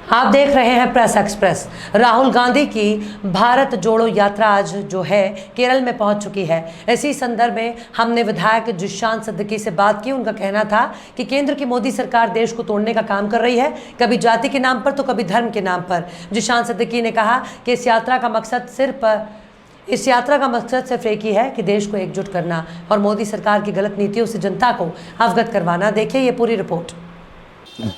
आप देख रहे हैं प्रेस एक्सप्रेस। राहुल गांधी की भारत जोड़ो यात्रा आज जो है केरल में पहुंच चुकी है। इसी संदर्भ में हमने विधायक जिशान सिद्दीकी से बात की। उनका कहना था कि केंद्र की मोदी सरकार देश को तोड़ने का काम कर रही है, कभी जाति के नाम पर तो कभी धर्म के नाम पर। जिशान सिद्दीकी ने कहा कि इस यात्रा का मकसद सिर्फ एक ही है कि देश को एकजुट करना और मोदी सरकार की गलत नीतियों से जनता को अवगत करवाना। देखिए ये पूरी रिपोर्ट।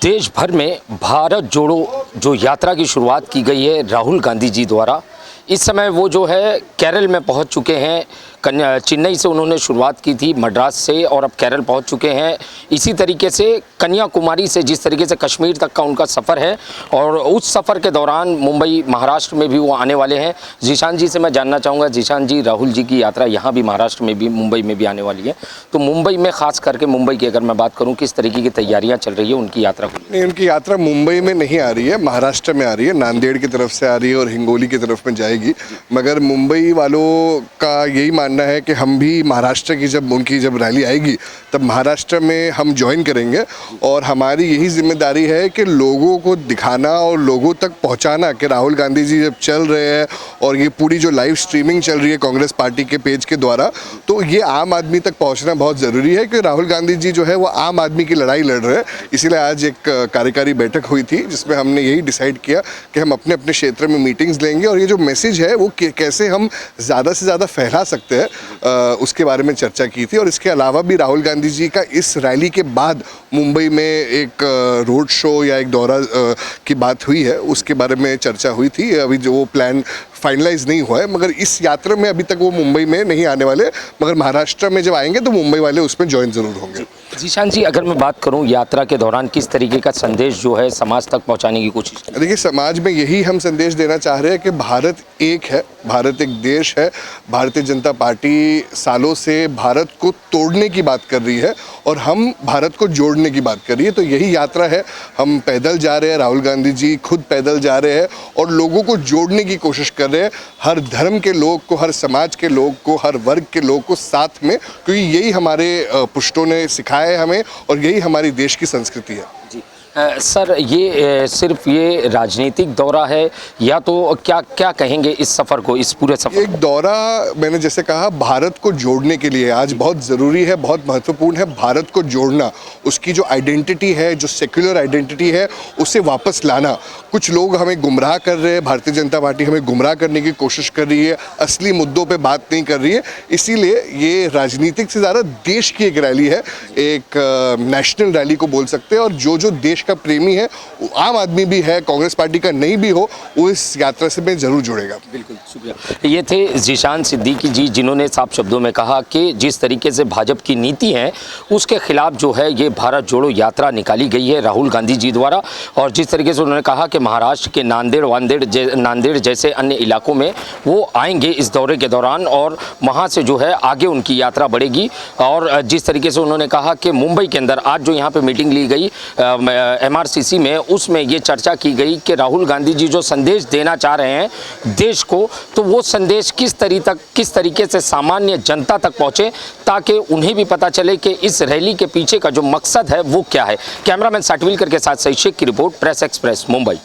देश भर में भारत जोड़ो जो यात्रा की शुरुआत की गई है राहुल गांधी जी द्वारा, इस समय वो जो है केरल में पहुंच चुके हैं। चेन्नई से उन्होंने शुरुआत की थी, मद्रास से, और अब केरल पहुंच चुके हैं। इसी तरीके से कन्याकुमारी से जिस तरीके से कश्मीर तक का उनका सफ़र है, और उस सफ़र के दौरान मुंबई महाराष्ट्र में भी वो आने वाले हैं। जीशान जी से मैं जानना चाहूँगा, जीशान जी, राहुल जी की यात्रा यहाँ भी महाराष्ट्र में भी, मुंबई में भी आने वाली है, तो मुंबई में ख़ास करके मुंबई की अगर मैं बात करूँ, किस तरीके की तैयारियाँ चल रही है उनकी यात्रा को? नहीं, उनकी यात्रा मुंबई में नहीं आ रही है, महाराष्ट्र में आ रही है। नांदेड़ की तरफ से आ रही है और हिंगोली की तरफ में जाएगी। मगर मुंबई वालों का यही मानना है कि हम भी महाराष्ट्र की जब रैली आएगी तब महाराष्ट्र में हम ज्वाइन करेंगे, और हमारी यही जिम्मेदारी है कि लोगों को दिखाना और लोगों तक पहुंचाना कि राहुल गांधी जी जब चल रहे हैं, और ये पूरी जो लाइव स्ट्रीमिंग चल रही है कांग्रेस पार्टी के पेज के द्वारा, तो ये आम आदमी तक पहुंचना बहुत ज़रूरी है कि राहुल गांधी जी जो है वो आम आदमी की लड़ाई लड़ रहे हैं। इसीलिए आज एक कार्यकारी बैठक हुई थी जिसमें हमने यही डिसाइड किया कि हम अपने अपने क्षेत्र में मीटिंग्स लेंगे, और ये जो मैसेज है वो कैसे हम ज़्यादा से ज़्यादा फैला सकते हैं उसके बारे में चर्चा की थी। और इसके अलावा भी राहुल गांधी जी का इस रैली के बाद मुंबई में एक रोड शो या एक दौरा की बात हुई है, उसके बारे में चर्चा हुई थी। अभी जो वो प्लान फाइनलाइज नहीं हुआ है, मगर इस यात्रा में अभी तक वो मुंबई में नहीं आने वाले, मगर महाराष्ट्र में जब आएंगे तो मुंबई वाले उसमें ज्वाइन ज़रूर होंगे। जीशान जी, अगर मैं बात करूं यात्रा के दौरान किस तरीके का संदेश जो है समाज तक पहुंचाने की कोशिश? देखिए, समाज में यही हम संदेश देना चाह रहे हैं कि भारत एक है, भारत एक देश है। भारतीय जनता पार्टी सालों से भारत को तोड़ने की बात कर रही है और हम भारत को जोड़ने की बात कर रही है। तो यही यात्रा है। हम पैदल जा रहे हैं, राहुल गांधी जी खुद पैदल जा रहे हैं और लोगों को जोड़ने की कोशिश कर रहे हैं, हर धर्म के लोग को, हर समाज के लोग को, हर वर्ग के लोग को साथ में, क्योंकि यही हमारे पुश्तों ने सिखाया है हमें, और यही हमारी देश की संस्कृति है। जी सर, ये सिर्फ ये राजनीतिक दौरा है या तो क्या क्या कहेंगे इस सफ़र को, इस पूरे सफ़र? एक दौरा, मैंने जैसे कहा, भारत को जोड़ने के लिए आज बहुत ज़रूरी है, बहुत महत्वपूर्ण है भारत को जोड़ना। उसकी जो आइडेंटिटी है, जो सेक्युलर आइडेंटिटी है, उसे वापस लाना। कुछ लोग हमें गुमराह कर रहे हैं, भारतीय जनता पार्टी हमें गुमराह करने की कोशिश कर रही है, असली मुद्दों पे बात नहीं कर रही है। इसीलिए ये राजनीतिक से ज़्यादा देश की एक रैली है, एक नेशनल रैली को बोल सकते हैं। और जो देश का प्रेमी है, आम आदमी भी है, कांग्रेस पार्टी का नहीं भी हो, वो इस यात्रा से में जरूर जुड़ेगा। बिल्कुल, शुक्रिया। ये थे जिशान सिद्दीकी जी, जिन्होंने साफ शब्दों में कहा कि जिस तरीके से भाजपा की नीति है उसके खिलाफ जो है ये भारत जोड़ो यात्रा निकाली गई है राहुल गांधी जी द्वारा। और जिस तरीके से उन्होंने कहा कि महाराष्ट्र के नांदेड़ जैसे अन्य इलाकों में वो आएंगे इस दौरे के दौरान, और वहाँ से जो है आगे उनकी यात्रा बढ़ेगी। और जिस तरीके से उन्होंने कहा कि मुंबई के अंदर आज जो यहाँ पे मीटिंग ली गई MRCC में, उसमें ये चर्चा की गई कि राहुल गांधी जी जो संदेश देना चाह रहे हैं देश को, तो वो संदेश किस तरीके से सामान्य जनता तक पहुंचे, ताकि उन्हें भी पता चले कि इस रैली के पीछे का जो मकसद है वो क्या है। कैमरामैन साटविलकर के साथ सही शेख की रिपोर्ट, प्रेस एक्सप्रेस, मुंबई।